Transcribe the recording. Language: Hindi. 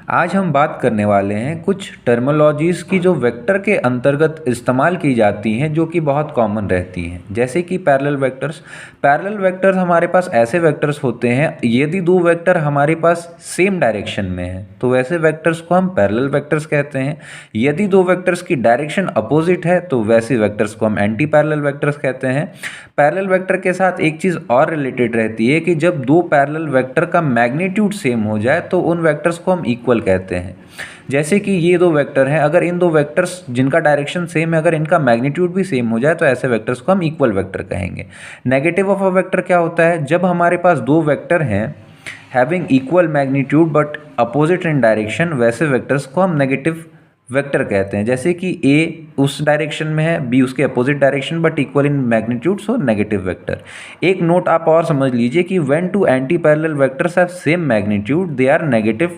आज हम बात करने वाले हैं कुछ टर्मोलॉजीज़ की जो वेक्टर के अंतर्गत इस्तेमाल की जाती हैं, जो कि बहुत कॉमन रहती हैं, जैसे कि पैरेलल वेक्टर्स। पैरेलल वेक्टर्स हमारे पास ऐसे वेक्टर्स होते हैं, यदि दो वेक्टर हमारे पास सेम डायरेक्शन में है तो वैसे वेक्टर्स को हम पैरेलल वेक्टर्स कहते हैं। यदि दो वेक्टर्स की डायरेक्शन अपोजिट है तो वैसे वेक्टर्स को हम एंटी पैरेलल वेक्टर्स कहते हैं। पैरेलल वेक्टर के साथ एक चीज़ और रिलेटेड रहती है कि जब दो पैरेलल वेक्टर का मैग्नीट्यूड सेम हो जाए तो उन वेक्टर्स को हम इक्वल कहते हैं। जैसे कि ये दो वेक्टर हैं, अगर इन दो वेक्टर्स जिनका डायरेक्शन सेम है, अगर इनका मैग्नीट्यूड भी सेम हो जाए तो ऐसे वेक्टर्स को हम इक्वल वेक्टर कहेंगे। नेगेटिव ऑफ अ वेक्टर क्या होता है? जब हमारे पास दो वेक्टर हैं having equal magnitude but opposite in direction, वैसे वेक्टर्स को हम नेगेटिव वेक्टर कहते हैं। जैसे कि ए उस डायरेक्शन में है, बी उसके opposite direction but equal in magnitude, so negative vector. एक नोट आप और समझ लीजिए कि when two anti parallel vectors have same magnitude they are negative